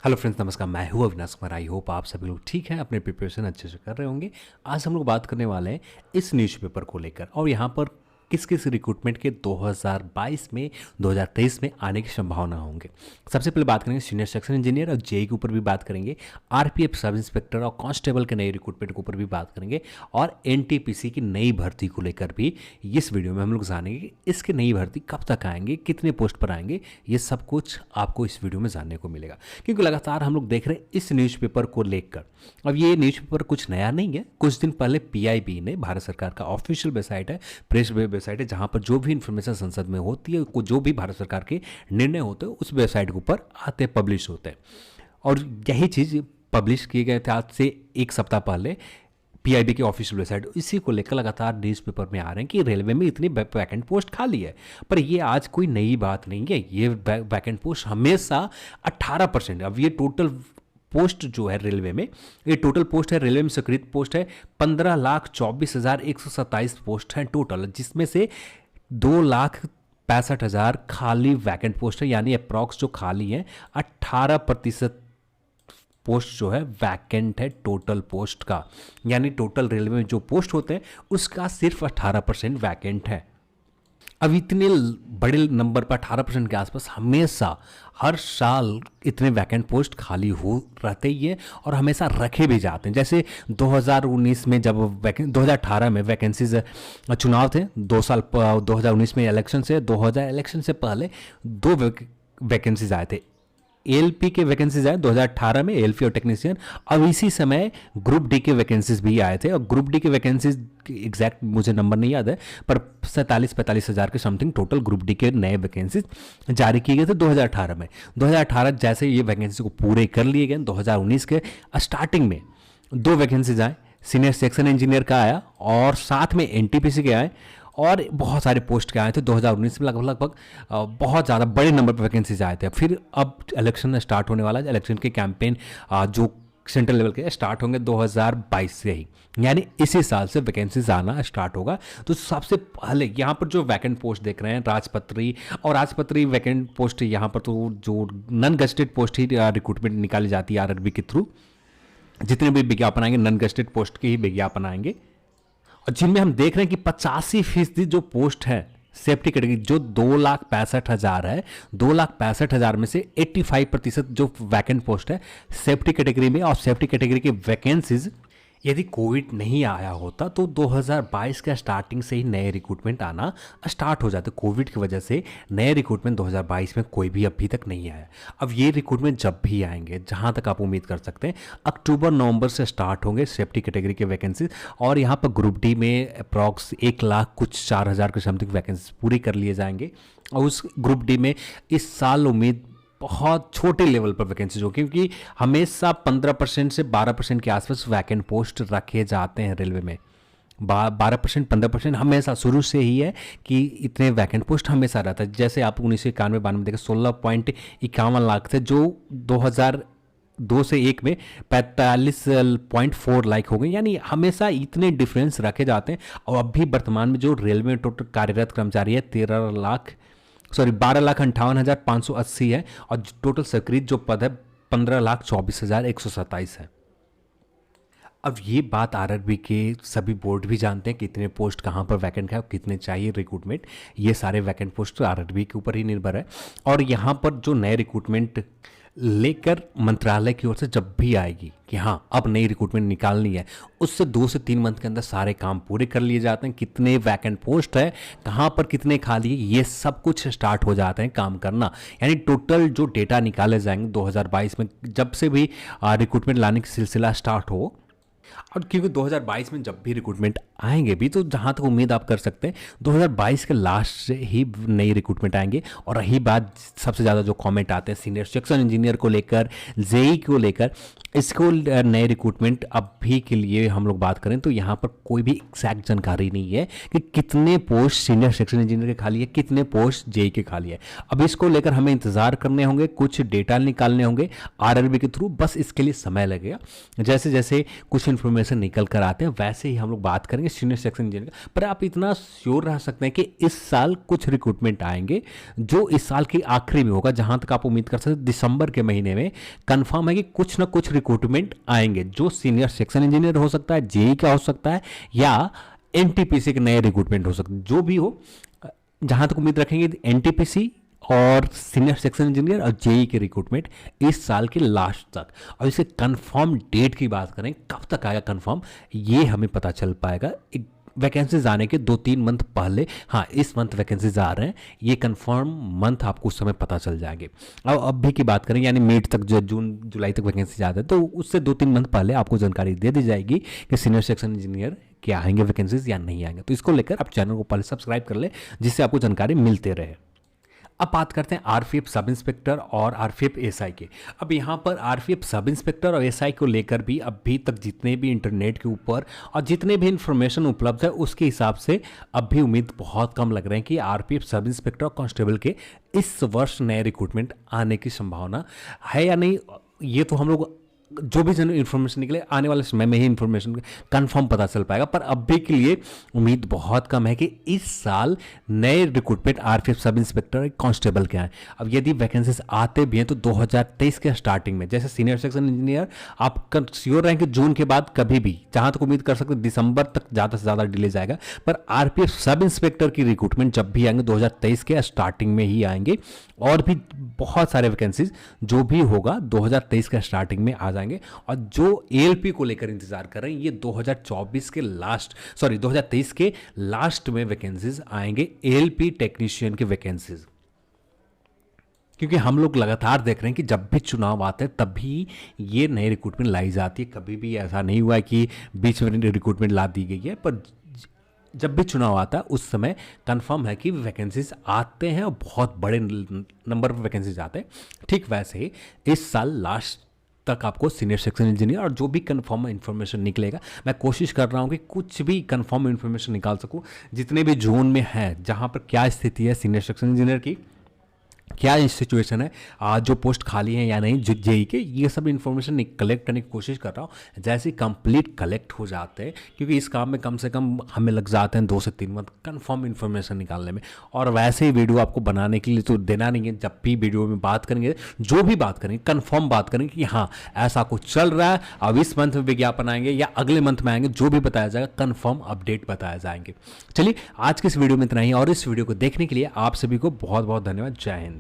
Hello friends, नमस्कार। मैं हूँ अविनाश कुमार। आई होप आप सभी लोग ठीक हैं, अपने प्रिपरेशन अच्छे से कर रहे होंगे। आज हम लोग बात करने वाले हैं इस न्यूज़पेपर को लेकर, और यहाँ पर किस किस रिक्रूटमेंट के 2022 में 2023 में आने की संभावना होंगे। सबसे पहले बात करेंगे सीनियर सेक्शन इंजीनियर और जेई के ऊपर भी बात करेंगे, आरपीएफ सब इंस्पेक्टर और कांस्टेबल के नए रिक्रूटमेंट के ऊपर भी बात करेंगे, और एनटीपीसी की नई भर्ती को लेकर भी इस वीडियो में हम लोग जानेंगे कि इसकी नई भर्ती कब तक आएंगे, कितने पोस्ट पर आएंगे। ये सब कुछ आपको इस वीडियो में जानने को मिलेगा, क्योंकि लगातार हम लोग देख रहे हैं इस न्यूज़पेपर को लेकर। अब ये न्यूज़पेपर कुछ नया नहीं है। कुछ दिन पहले पीआईबी ने, भारत सरकार का ऑफिशियल वेबसाइट है, प्रेस वेबसाइट है, जहां पर जो भी इंफॉर्मेशन संसद में होती है, जो भी भारत सरकार के निर्णय होते हैं, उस वेबसाइट के ऊपर आते पब्लिश होते हैं। और यही चीज़ पब्लिश किए गए थे आज से एक सप्ताह पहले पीआईबी की ऑफिशियल वेबसाइट। इसी को लेकर लगातार न्यूज़पेपर में आ रहे हैं कि रेलवे में इतनी वैकेंट पोस्ट खाली है। पर ये आज कोई नई बात नहीं है। ये वैकेंट पोस्ट हमेशा 18%, अब ये टोटल पोस्ट जो है रेलवे में, ये टोटल पोस्ट है, रेलवे में स्वीकृत पोस्ट है 15,24,127 पोस्ट है टोटल, जिसमें से 2,65,000 खाली वैकेंट पोस्ट है। यानी अप्रॉक्स जो खाली है 18% पोस्ट जो है वैकेंट है टोटल पोस्ट का। यानी टोटल रेलवे में जो पोस्ट होते हैं उसका सिर्फ 18% वैकेंट है। अब इतने बड़े नंबर पर 18% के आसपास हमेशा हर साल इतने वैकेंट पोस्ट खाली हो रहते ही है, और हमेशा रखे भी जाते हैं। जैसे 2019 में जब 2018 में वैकेंसीज चुनाव थे, 2019 में इलेक्शन से 2000 इलेक्शन से पहले दो वैकेंसीज आए थे। एएलपी के वैकेंसीज आए 2018 में, एएलपी और टेक्नीशियन। अब इसी समय ग्रुप डी के वैकेंसीज भी आए थे, और ग्रुप डी के वैकेंसीज एग्जैक्ट मुझे नंबर नहीं याद है, पर 47-45 हज़ार के समथिंग टोटल ग्रुप डी के नए वैकेंसीज जारी किए गए थे 2018 में। 2018 जैसे ये वैकेंसी को पूरे कर लिए गए, 2019 के स्टार्टिंग में दो वैकेंसीज आए, सीनियर सेक्शन इंजीनियर का आया और साथ में एनटीपीसी के आए, और बहुत सारे पोस्ट के आए थे 2019 में। लगभग बहुत ज़्यादा बड़े नंबर पर वैकेंसीज आए थे। फिर अब इलेक्शन स्टार्ट होने वाला है। इलेक्शन के कैंपेन जो सेंट्रल लेवल के स्टार्ट होंगे 2022 से ही, यानी इसी साल से वैकेंसीज आना स्टार्ट होगा। तो सबसे पहले यहाँ पर जो वैकेंट पोस्ट देख रहे हैं, राजपत्री और राजपत्री वैकेंट पोस्ट, यहाँ पर तो जो नॉन गजेटेड पोस्ट ही रिक्रूटमेंट निकाली जाती है आरआरबी के थ्रू। जितने भी विज्ञापन आएंगे नॉन गजेटेड पोस्ट के ही विज्ञापन आएंगे, और जिनमें हम देख रहे हैं कि 85% जो पोस्ट है सेफ्टी कैटेगरी, जो 2,65,000 है, 2,65,000 में से 85% जो वैकेंट पोस्ट है सेफ्टी कैटेगरी में। और सेफ्टी कैटेगरी की वैकेंसीज, यदि कोविड नहीं आया होता तो 2022 का स्टार्टिंग से ही नए रिक्रूटमेंट आना स्टार्ट हो जाते। कोविड की वजह से नए रिक्रूटमेंट 2022 में कोई भी अभी तक नहीं आया। अब ये रिक्रूटमेंट जब भी आएंगे, जहाँ तक आप उम्मीद कर सकते हैं, अक्टूबर नवंबर से स्टार्ट होंगे सेफ्टी कैटेगरी के वैकेंसीज। और यहाँ पर ग्रुप डी में अप्रॉक्स 1,00,000 कुछ 4,000 के समथिंग वैकेंसी पूरी कर लिए जाएंगे। और उस ग्रुप डी में इस साल उम्मीद बहुत छोटे लेवल पर वैकेंसीज हो, क्योंकि हमेशा 15% से 12% के आसपास वैकेंट पोस्ट रखे जाते हैं रेलवे में। 12% 15% हमेशा शुरू से ही है कि इतने वैकेंट पोस्ट हमेशा रहता है। जैसे आप 1991-92 में देखें 16.51 लाख थे, जो 2002 से 1 में 45.4 लाख हो गए। यानी हमेशा इतने डिफरेंस रखे जाते हैं। और अभी वर्तमान में जो रेलवे में टोटल कार्यरत कर्मचारी है 12,58,580 है, और टोटल स्वीकृत जो पद है 15,24,127 है। अब ये बात आरआरबी के सभी बोर्ड भी जानते हैं कि कितने पोस्ट कहाँ पर वैकेंट है और कितने चाहिए रिक्रूटमेंट। ये सारे वैकेंट पोस्ट आरआरबी के ऊपर ही निर्भर है। और यहाँ पर जो नए रिक्रूटमेंट लेकर मंत्रालय की ओर से जब भी आएगी कि हाँ अब नई रिक्रूटमेंट निकालनी है, उससे 2 से 3 मंथ के अंदर सारे काम पूरे कर लिए जाते हैं। कितने वैकेंट पोस्ट है, कहाँ पर कितने खाली है, ये सब कुछ स्टार्ट हो जाते हैं काम करना। यानी टोटल जो डेटा निकाले जाएंगे 2022 में, जब से भी रिक्रूटमेंट लाने की सिलसिला स्टार्ट हो। और क्योंकि 2022 में जब भी रिक्रूटमेंट आएंगे भी, तो जहाँ तक उम्मीद आप कर सकते हैं 2022 के लास्ट से ही नई रिक्रूटमेंट आएंगे। और रही बात, सबसे ज़्यादा जो कमेंट आते हैं सीनियर सेक्शन इंजीनियर को लेकर, जेई को लेकर, इसको नए रिक्रूटमेंट अभी के लिए हम लोग बात करें तो यहाँ पर कोई भी एग्जैक्ट जानकारी नहीं है कि कितने पोस्ट सीनियर सेक्शन इंजीनियर के खाली है, कितने पोस्ट जेई के खाली है। अब इसको लेकर हमें इंतजार करने होंगे, कुछ डेटा निकालने होंगे आरआरबी के थ्रू, बस इसके लिए समय लगेगा। जैसे जैसे कुछ इन्फॉर्मेशन निकल कर आते हैं वैसे ही हम लोग बात करेंगे। आएंगे सीनियर सेक्शन इंजीनियर का। पर आप इतना श्योर रह सकते हैं कि इस साल कुछ रिक्रूटमेंट आएंगे जो इस साल के आखिरी में होगा। जहां तक आप उम्मीद कर सकते हैं दिसंबर के महीने में कंफर्म है कि कुछ ना कुछ रिक्रूटमेंट आएंगे, जो सीनियर सेक्शन इंजीनियर हो सकता है, जेई का हो सकता है, या एनटीपीसी के नए रिक्रूटमेंट हो सकते हैं। जो भी हो, जहां तक उम्मीद रखेंगे एनटीपीसी और सीनियर सेक्शन इंजीनियर और जेई के रिक्रूटमेंट इस साल के लास्ट तक। और इसे कंफर्म डेट की बात करें, कब तक आएगा कंफर्म, ये हमें पता चल पाएगा वैकेंसीज आने के 2-3 मंथ पहले। हाँ, इस मंथ वैकेंसीज आ रहे हैं, ये कंफर्म मंथ आपको उस समय पता चल जाएंगे। अब भी की बात करें यानी मिड तक, जो जून जुलाई तक वैकेंसीज आते हैं, तो उससे 2-3 मंथ पहले आपको जानकारी दे दी जाएगी कि सीनियर सेक्शन इंजीनियर क्या आएंगे वैकेंसीज या नहीं आएंगे। तो इसको लेकर आप चैनल को पहले सब्सक्राइब कर ले, जिससे आपको जानकारी मिलते रहे। अब बात करते हैं आरपीएफ सब इंस्पेक्टर और आरपीएफ एसआई के। अब यहाँ पर आरपीएफ सब इंस्पेक्टर और एसआई को लेकर भी अभी तक जितने भी इंटरनेट के ऊपर और जितने भी इंफॉर्मेशन उपलब्ध है, उसके हिसाब से अब भी उम्मीद बहुत कम लग रहे हैं कि आरपीएफ सब इंस्पेक्टर और कांस्टेबल के इस वर्ष नए रिक्रूटमेंट आने की संभावना है या नहीं। ये तो हम लोग जो भी इन्फॉर्मेशन निकले आने वाले समय में ही इन्फॉर्मेशन कंफर्म पता चल पाएगा। पर अभी के लिए उम्मीद बहुत कम है कि इस साल नए recruitment RPF sub inspector constable के आए। अब यदि वैकेंसीज आते भी हैं तो 2023 के स्टार्टिंग में, जैसे सीनियर सेक्शन इंजीनियर आप श्योर रहें कि जून के बाद कभी भी, जहां तक उम्मीद कर सकते दिसंबर तक ज़्यादा से ज़्यादा डिले जाएगा। पर आरपीएफ सब इंस्पेक्टर की रिक्रूटमेंट जब भी आएंगे 2023 के स्टार्टिंग में ही आएंगे। और भी बहुत सारे वैकेंसीज जो भी होगा 2023 के स्टार्टिंग में आ जाएंगे। और जो एएलपी को लेकर इंतजार कर रहे हैं, ये 2023 के लास्ट में वैकेंसीज आएंगे, एएलपी टेक्नीशियन के वैकेंसीज। क्योंकि हम लोग लगातार देख रहे हैं कि जब भी चुनाव आते हैं तभी ये नई रिक्रूटमेंट लाई जाती है। कभी भी ऐसा नहीं हुआ है कि बीच में रिक्रूटमेंट ला दी गई है, पर जब भी चुनाव आता है उस समय कंफर्म है कि वैकेंसीज आते हैं और बहुत बड़े नंबर पर वैकेंसीज आते हैं। ठीक वैसे ही इस साल लास्ट तक आपको सीनियर सेक्शन इंजीनियर और जो भी कंफर्म इन्फॉर्मेशन निकलेगा, मैं कोशिश कर रहा हूँ कि कुछ भी कंफर्म इन्फॉर्मेशन निकाल सकूँ जितने भी जोन में है, जहाँ पर क्या स्थिति है सीनियर सेक्शन इंजीनियर की, क्या सिचुएशन है, जो पोस्ट खाली है या नहीं जेई के, ये सब इन्फॉर्मेशन कलेक्ट करने की कोशिश कर रहा हूँ। जैसे कंप्लीट कलेक्ट हो जाते हैं, क्योंकि इस काम में कम से कम हमें लग जाते हैं 2 से 3 मंथ कंफर्म इन्फॉर्मेशन निकालने में। और वैसे ही वीडियो आपको बनाने के लिए तो देना नहीं है, जब भी वीडियो में बात करेंगे, जो भी बात करेंगे कंफर्म बात करेंगे कि हाँ ऐसा कुछ चल रहा है, अब इस मंथ में विज्ञापन आएंगे या अगले मंथ में आएंगे, जो भी बताया जाएगा कंफर्म अपडेट बताया जाएंगे। चलिए आज की इस वीडियो में इतना ही, और इस वीडियो को देखने के लिए आप सभी को बहुत बहुत धन्यवाद। जय हिंद।